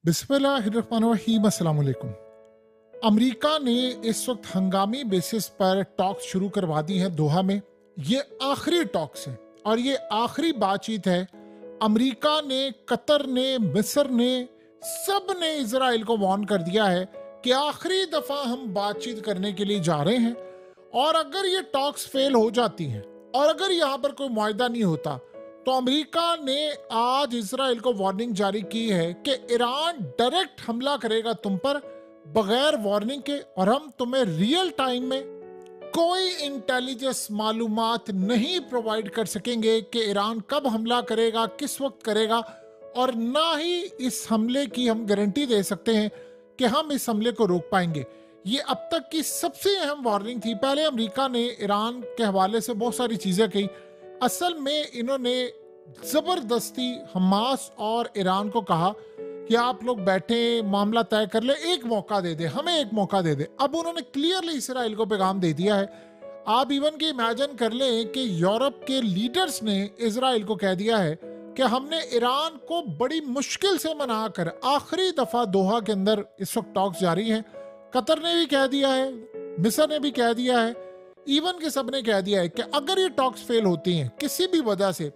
बिस्मिल्लाहिर्रहमानिर्रहीम। अस्सलाम वालेकुम। अमेरिका ने इस वक्त हंगामी बेसिस पर टॉक्स शुरू करवा दी हैं दोहा में। ये आखिरी टॉक्स हैं और ये आखिरी बातचीत है। अमेरिका ने, कतर ने, मिस्र ने, सब ने इजराइल को वार्न कर दिया है कि आखिरी दफा हम बातचीत करने के लिए जा रहे हैं और अगर ये टॉक्स फेल हो जाती हैं और अगर यहाँ पर कोई मुआहदा नहीं होता तो अमेरिका ने आज इजराइल को वार्निंग जारी की है कि ईरान डायरेक्ट हमला करेगा तुम पर बगैर वार्निंग के और हम तुम्हें रियल टाइम में कोई इंटेलिजेंस मालूमात नहीं प्रोवाइड कर सकेंगे कि ईरान कब हमला करेगा, किस वक्त करेगा, और ना ही इस हमले की हम गारंटी दे सकते हैं कि हम इस हमले को रोक पाएंगे। ये अब तक की सबसे अहम वार्निंग थी। पहले अमेरिका ने ईरान के हवाले से बहुत सारी चीजें कही। असल में इन्होंने जबरदस्ती हमास और ईरान को कहा कि आप लोग बैठे मामला तय कर ले, एक मौका दे दे, हमें एक मौका दे दे। अब उन्होंने क्लियरली इसराइल को पैगाम दे दिया है। आप इवन के इमेजिन कर लें कि यूरोप के लीडर्स ने इसराइल को कह दिया है कि हमने ईरान को बड़ी मुश्किल से मनाकर आखिरी दफा दोहा के अंदर इस वक्त टॉक्स जारी हैं। कतर ने भी कह दिया है, मिस्र ने भी कह दिया है, इवन के सब ने कह दिया है कि अगर ये टॉक्स फेल होती हैं किसी भी वजह से,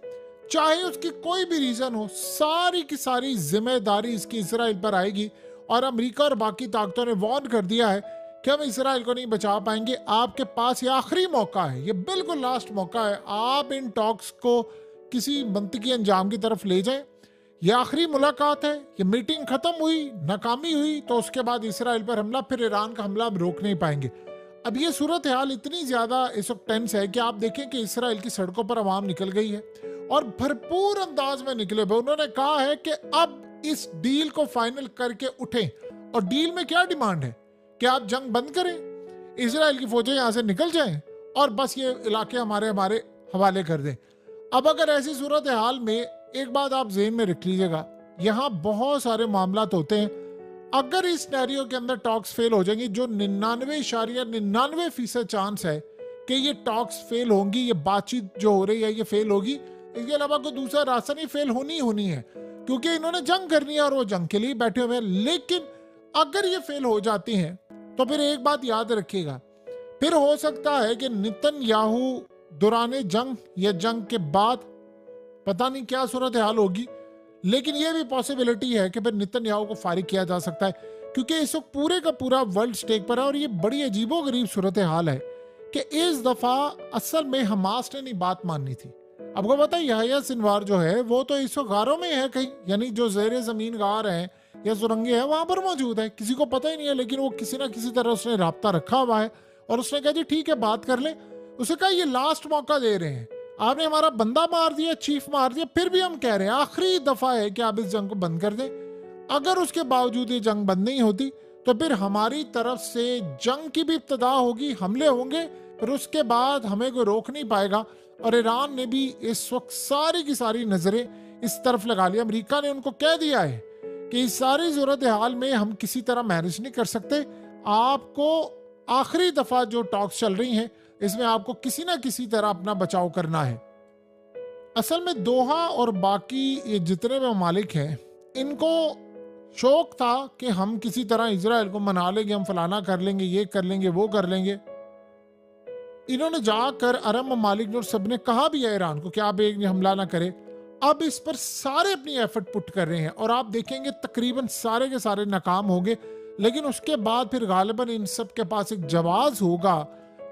चाहे उसकी कोई भी रीजन हो, सारी की सारी जिम्मेदारी इसकी इसराइल पर आएगी। और अमेरिका और बाकी ताकतों ने वार्न कर दिया है कि हम इसराइल को नहीं बचा पाएंगे। आपके पास ये आखिरी मौका है, ये बिल्कुल लास्ट मौका है। आप इन टॉक्स को किसी मंतकी अंजाम की तरफ ले जाएं। ये आखिरी मुलाकात है। ये मीटिंग खत्म हुई, नाकामी हुई तो उसके बाद इसराइल पर हमला, फिर ईरान का हमला हम रोक नहीं पाएंगे। अब ये सूरत हाल इतनी ज्यादा इस वक्त टेंस है कि आप देखें कि इसराइल की सड़कों पर आवाम निकल गई है और भरपूर अंदाज में निकले हुए। उन्होंने कहा है कि अब इस डील को फाइनल करके उठें। और डील में क्या डिमांड है कि आप जंग बंद करें, इसराइल की फौजें यहां से निकल जाएं और बस ये इलाके हमारे हमारे हवाले कर दें। अब अगर ऐसी सूरत हाल में एक बात आप ज़हन में रख लीजिएगा, यहाँ बहुत सारे मामलात होते हैं। अगर इस सिनेरियो के अंदर टॉक्स फेल हो जाएंगी, जो 99.99% चांस है कि ये टॉक्स फेल होंगी, ये बातचीत जो हो रही है ये फेल होगी, इसके अलावा कोई दूसरा रास्ता नहीं, फेल होनी है क्योंकि इन्होंने जंग करनी है और वो जंग के लिए बैठे हुए हैं। लेकिन अगर ये फेल हो जाती हैं तो फिर एक बात याद रखिएगा, फिर हो सकता है कि नेतन्याहू दौरान जंग या जंग के बाद पता नहीं क्या सूरत हाल होगी, लेकिन यह भी पॉसिबिलिटी है कि फिर नेतन्याहू को फारिग किया जा सकता है क्योंकि इस वक्त पूरे का पूरा वर्ल्ड स्टेक पर है। और ये बड़ी अजीबो गरीब सूरत हाल है कि इस दफा असल में हमास ने नहीं बात माननी थी। आपको पता है याह्या सिनवार जो है वो तो इस वक्त गारों में है कहीं, यानी जो जेर जमीन गार हैं या सुरंगे हैं वहां पर मौजूद है, किसी को पता ही नहीं है। लेकिन वो किसी ना किसी तरह उसने राब्ता रखा हुआ है और उसने कहा जी ठीक है बात कर ले। उसे कहा ये लास्ट मौका दे रहे हैं, आपने हमारा बंदा मार दिया, चीफ मार दिया, फिर भी हम कह रहे हैं आखिरी दफा है कि आप इस जंग को बंद कर दें। अगर उसके बावजूद ये जंग बंद नहीं होती तो फिर हमारी तरफ से जंग की भी इब्तदा होगी, हमले होंगे, फिर उसके बाद हमें कोई रोक नहीं पाएगा। और ईरान ने भी इस वक्त सारी की सारी नजरें इस तरफ लगा लिया। अमेरिका ने उनको कह दिया है कि इस सारी सूरत हाल में हम किसी तरह मैनेज नहीं कर सकते, आपको आखिरी दफा जो टॉक्स चल रही हैं इसमें आपको किसी ना किसी तरह अपना बचाव करना है। असल में दोहा और बाकी ये जितने भी ममालिक हैं इनको शौक था कि हम किसी तरह इजराइल को मना लेंगे, हम फलाना कर लेंगे, ये कर लेंगे, वो कर लेंगे। इन्होंने जाकर अरब ममालिक ने और सब ने कहा भी है ईरान को कि आप एक हमला ना करें। अब इस पर सारे अपनी एफर्ट पुट कर रहे हैं और आप देखेंगे तकरीबन सारे के सारे नाकाम होंगे। लेकिन उसके बाद फिर गालिबन इन सब के पास एक जवाब होगा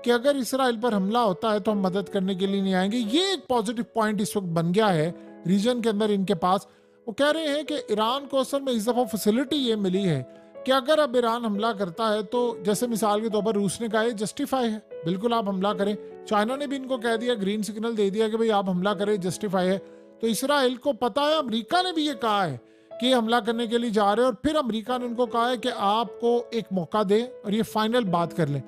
कि अगर इसराइल पर हमला होता है तो हम मदद करने के लिए नहीं आएंगे। ये एक पॉजिटिव पॉइंट इस वक्त बन गया है रीजन के अंदर इनके पास। वो कह रहे हैं कि ईरान को असल में इस दफा फैसिलिटी ये मिली है कि अगर अब ईरान हमला करता है तो जैसे मिसाल के तौर पर रूस ने कहा है जस्टिफाई है, बिल्कुल आप हमला करें। चाइना ने भी इनको कह दिया, ग्रीन सिग्नल दे दिया कि भाई आप हमला करें, जस्टिफाई है। तो इसराइल को पता है, अमेरिका ने भी ये कहा है कि हमला करने के लिए जा रहे हैं और फिर अमेरिका ने उनको कहा है कि आपको एक मौका दें और ये फाइनल बात कर लें।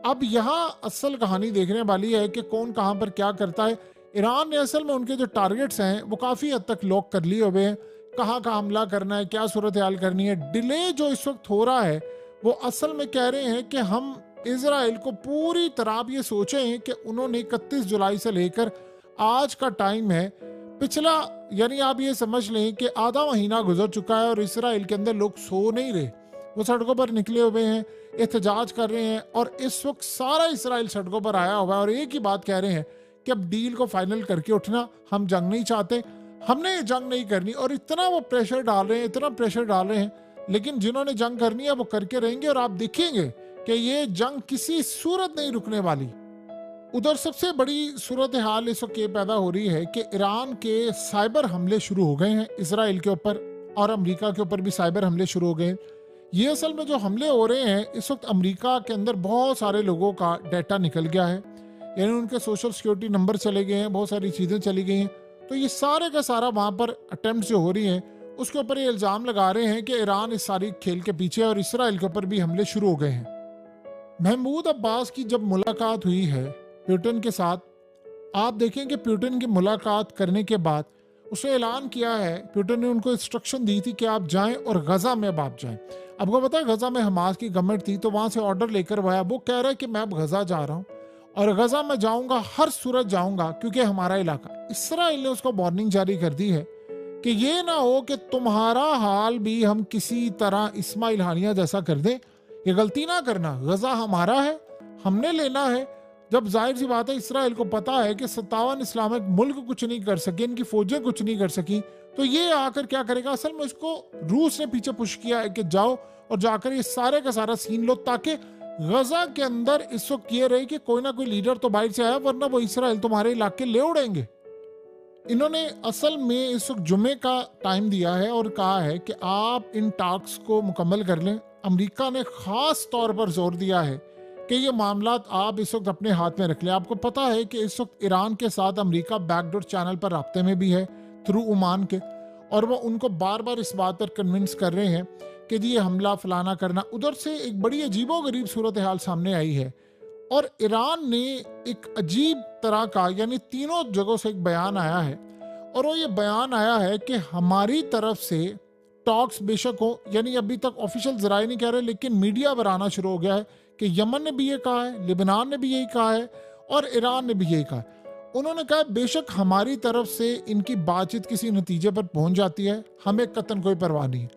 अब यहाँ असल कहानी देखने वाली है कि कौन कहाँ पर क्या करता है। ईरान ने असल में उनके जो टारगेट्स हैं वो काफ़ी हद तक लॉक कर लिए हुए हैं, कहाँ कहाँ हमला करना है, क्या सूरत हाल करनी है। डिले जो इस वक्त हो रहा है वो असल में कह रहे हैं कि हम इजराइल को पूरी तरह ये सोचें कि उन्होंने 31 जुलाई से लेकर आज का टाइम है पिछला यानी आप ये समझ लें कि आधा महीना गुजर चुका है और इसराइल के अंदर लोग सो नहीं रहे, वो सड़कों पर निकले हुए हैं, एहतजाज कर रहे हैं। और इस वक्त सारा इसराइल सड़कों पर आया हुआ है और एक ही बात कह रहे हैं कि अब डील को फाइनल करके उठना, हम जंग नहीं चाहते, हमने ये जंग नहीं करनी। और इतना वो प्रेशर डाल रहे हैं, इतना प्रेशर डाल रहे हैं, लेकिन जिन्होंने जंग करनी है वो करके रहेंगे। और आप देखेंगे कि ये जंग किसी सूरत नहीं रुकने वाली। उधर सबसे बड़ी सूरत हाल इस वक्त ये पैदा हो रही है कि ईरान के साइबर हमले शुरू हो गए हैं इसराइल के ऊपर, और अमेरिका के ऊपर भी साइबर हमले शुरू हो गए हैं। ये असल में जो हमले हो रहे हैं इस वक्त, अमेरिका के अंदर बहुत सारे लोगों का डाटा निकल गया है, यानी उनके सोशल सिक्योरिटी नंबर चले गए हैं, बहुत सारी चीज़ें चली गई हैं। तो ये सारे का सारा वहाँ पर अटेम्प्ट जो हो रही हैं उसके ऊपर ये इल्ज़ाम लगा रहे हैं कि ईरान इस सारी खेल के पीछे है और इसराइल के ऊपर भी हमले शुरू हो गए हैं। महमूद अब्बास की जब मुलाकात हुई है पुतिन के साथ, आप देखें कि पुतिन की मुलाकात करने के बाद उसने ऐलान किया है, पुतिन ने उनको इंस्ट्रक्शन दी थी कि आप जाएं और गजा में अब आप जाएं। आपको पता है गजा में हमास की गवर्नमेंट थी, तो वहां से ऑर्डर लेकर वो आया। वो कह रहा है कि मैं अब गजा जा रहा हूं और गजा में जाऊंगा, हर सूरत जाऊंगा, क्योंकि हमारा इलाका। इसराइल ने उसको वार्निंग जारी कर दी है कि ये ना हो कि तुम्हारा हाल भी हम किसी तरह इस्माइल हानिया जैसा कर दें, ये गलती ना करना, गजा हमारा है, हमने लेना है। जब जाहिर सी बात है इसराइल को पता है कि 57 इस्लामिक मुल्क कुछ नहीं कर सके, इनकी फौजें कुछ नहीं कर सकी, तो ये आकर क्या करेगा। असल में इसको रूस ने पीछे पुश किया है कि जाओ और जाकर ये सारे का सारा सीन लो, ताकि गजा के अंदर इस वक्त ये रहे कि कोई ना कोई लीडर तो बाहर से आया, वरना वो इसराइल तुम्हारे इलाके ले उड़ेंगे। इन्होंने असल में इस वक्त जुमे का टाइम दिया है और कहा है कि आप इन टॉक्स को मुकम्मल कर लें। अमेरिका ने खास तौर पर जोर दिया है कि ये मामला आप इस वक्त अपने हाथ में रख लें। आपको पता है कि इस वक्त ईरान के साथ अमेरिका बैकडोर चैनल पर राब्ते में भी है थ्रू ओमान के, और वो उनको बार बार इस बात पर कन्विंस कर रहे हैं कि जी ये हमला फलाना करना। उधर से एक बड़ी अजीबोगरीब सूरत हाल सामने आई है और ईरान ने एक अजीब तरह का, यानी तीनों जगहों से एक बयान आया है, और वो ये बयान आया है कि हमारी तरफ से टॉक्स बेशक हो, यानी अभी तक ऑफिशियल जराए नहीं कह रहे, लेकिन मीडिया पर आना शुरू हो गया है कि यमन ने भी ये कहा है, लिबनान ने भी यही कहा है और ईरान ने भी यही कहा है। उन्होंने कहा बेशक हमारी तरफ से इनकी बातचीत किसी नतीजे पर पहुंच जाती है, हमें कतन कोई परवाह नहीं है,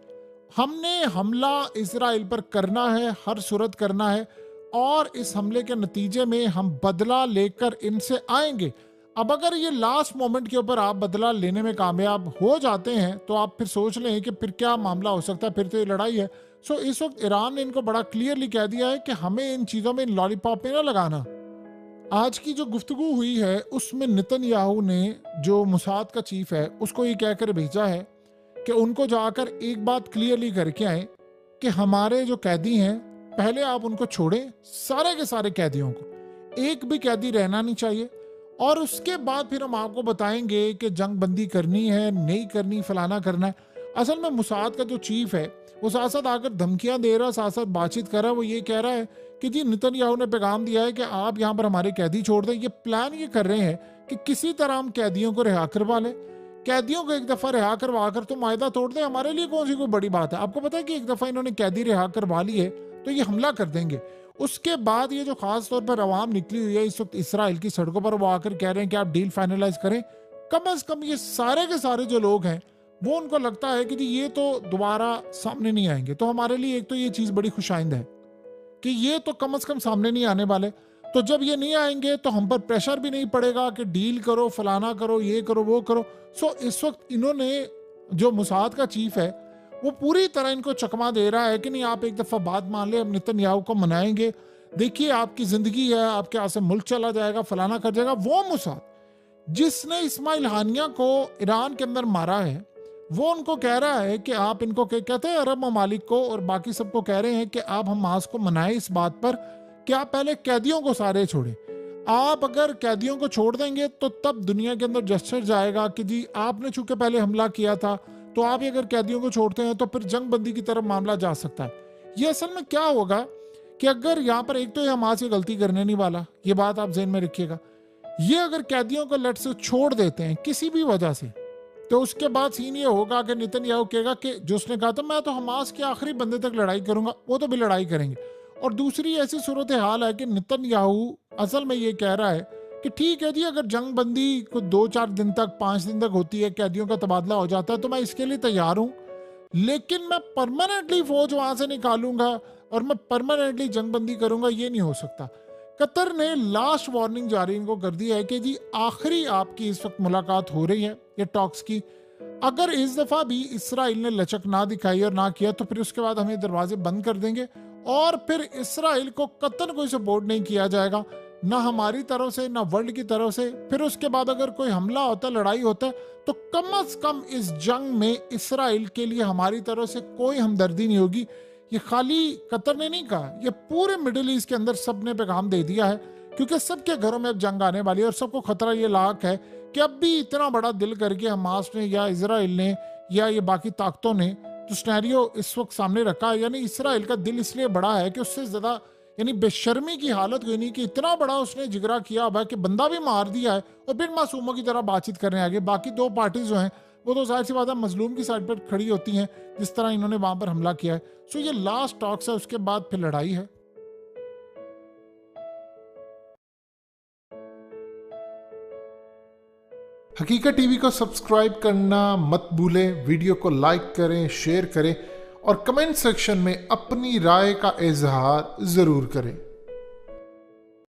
हमने हमला इसराइल पर करना है, हर सूरत करना है, और इस हमले के नतीजे में हम बदला लेकर इनसे आएंगे। अब अगर ये लास्ट मोमेंट के ऊपर आप बदला लेने में कामयाब हो जाते हैं तो आप फिर सोच लें कि फिर क्या मामला हो सकता है, फिर तो ये लड़ाई है। सो इस वक्त ईरान ने इनको बड़ा क्लियरली कह दिया है कि हमें इन चीज़ों में, इन लॉलीपॉप में ना लगाना। आज की जो गुफ्तगू हुई है उसमें नेतन्याहू ने, जो मुसाद का चीफ है, उसको ये कहकर भेजा है कि उनको जाकर एक बात क्लियरली करके आए कि हमारे जो कैदी हैं पहले आप उनको छोड़ें, सारे के सारे कैदियों को, एक भी कैदी रहना नहीं चाहिए, और उसके बाद फिर हम आपको बताएंगे कि जंग बंदी करनी है नहीं करनी, फलाना करना है। असल में मुसाद का जो चीफ है वो साथ साथ आकर धमकियां दे रहा, साथ साथ बातचीत कर रहा है। वो ये कह रहा है कि जी नेतन्याहू ने पैगाम दिया है कि आप यहाँ पर हमारे कैदी छोड़ दें। ये प्लान ये कर रहे हैं कि किसी तरह हम कैदियों को रिहा करवा लें, कैदियों को एक दफ़ा रिहा करवा कर तो मायदा तोड़ दें, हमारे लिए कौन सी कोई बड़ी बात है। आपको पता है कि एक दफ़ा इन्होंने कैदी रिहा करवा ली है तो ये हमला कर देंगे। उसके बाद ये जो खास तौर पर आवाम निकली हुई है इस वक्त इसराइल की सड़कों पर, वो आकर कह रहे हैं कि आप डील फाइनलाइज करें। कम अज कम ये सारे के सारे जो लोग हैं वो, उनको लगता है कि जी ये तो दोबारा सामने नहीं आएंगे। तो हमारे लिए एक तो ये चीज़ बड़ी खुशाइंद है कि ये तो कम से कम सामने नहीं आने वाले। तो जब ये नहीं आएंगे तो हम पर प्रेशर भी नहीं पड़ेगा कि डील करो, फलाना करो, ये करो, वो करो। सो इस वक्त इन्होंने, जो मुसाद का चीफ है, वो पूरी तरह इनको चकमा दे रहा है कि नहीं आप एक दफ़ा बात मान ले, हम नेतन्याहू को मनाएंगे, देखिए आपकी ज़िंदगी है, आपके यहाँ से मुल्क चला जाएगा, फलाना कर जाएगा। वो मुसाद जिसने इस्माइल हानिया को ईरान के अंदर मारा है, वो उनको कह रहा है कि आप इनको कहते हैं, अरब ममालिक को और बाकी सबको कह रहे हैं कि आप हमास को मनाएं इस बात पर कि आप पहले कैदियों को सारे छोड़ें। आप अगर कैदियों को छोड़ देंगे तो तब दुनिया के अंदर जस्टिस जाएगा कि जी आपने चूंकि पहले हमला किया था, तो आप अगर कैदियों को छोड़ते हैं तो फिर जंग बंदी की तरफ मामला जा सकता है। ये असल में क्या होगा कि अगर यहाँ पर एक तो ये हमास की गलती करने नहीं वाला, ये बात आप ज़हन में रखिएगा। ये अगर कैदियों को लट से छोड़ देते हैं किसी भी वजह से, तो उसके बाद सीन ये होगा कि नेतन्याहू कहेगा कि जो उसने कहा था मैं तो हमास के आखिरी बंदे तक लड़ाई करूंगा, वो तो भी लड़ाई करेंगे। और दूसरी ऐसी सूरत हाल है कि नेतन्याहू असल में ये कह रहा है कि ठीक है जी, अगर जंग बंदी को 2-4 दिन तक, 5 दिन तक होती है, कैदियों का तबादला हो जाता है, तो मैं इसके लिए तैयार हूं, लेकिन मैं परमानेंटली फौज वहां से निकालूंगा और मैं परमानेंटली जंगबंदी करूंगा, ये नहीं हो सकता। कतर ने लास्ट वार्निंग जारी इनको कर दी है कि जी आखिरी आपकी इस वक्त मुलाकात हो रही है ये टॉक्स की, अगर इस दफा भी इसराइल ने लचक ना दिखाई और ना किया तो फिर उसके बाद हमें दरवाजे बंद कर देंगे और फिर इसराइल को कतन कोई सपोर्ट नहीं किया जाएगा, ना हमारी तरफ से ना वर्ल्ड की तरफ से। फिर उसके बाद अगर कोई हमला होता है, लड़ाई होता है, तो कम अज कम इस जंग में इसराइल के लिए हमारी तरफ से कोई हमदर्दी नहीं होगी। ये खाली कतर ने नहीं कहा, ये पूरे मिडिल ईस्ट के अंदर सबने पैगाम दे दिया है, क्योंकि सबके घरों में अब जंग आने वाली है और सबको खतरा ये लाक है कि अब भी इतना बड़ा दिल करके हमास ने या इसराइल ने या ये बाकी ताकतों ने जो सिनेरियो इस वक्त सामने रखा है, यानी इसराइल का दिल इसलिए बड़ा है कि उससे ज्यादा यानी बेशर्मी की हालत कोई नहीं कि इतना बड़ा उसने जिगरा किया अब है कि बंदा भी मार दिया है और फिर मासूमों की तरह बातचीत करने आगे। बाकी दो पार्टी जो हैं वो तो जाहिर सी बात है मजलूम की साइड पर खड़ी होती हैं, जिस तरह इन्होंने वहां पर हमला किया है। सो ये लास्ट टॉक्स है, उसके बाद फिर लड़ाई है। हकीकत टीवी को सब्सक्राइब करना मत भूलें, वीडियो को लाइक करें, शेयर करें और कमेंट सेक्शन में अपनी राय का इजहार जरूर करें।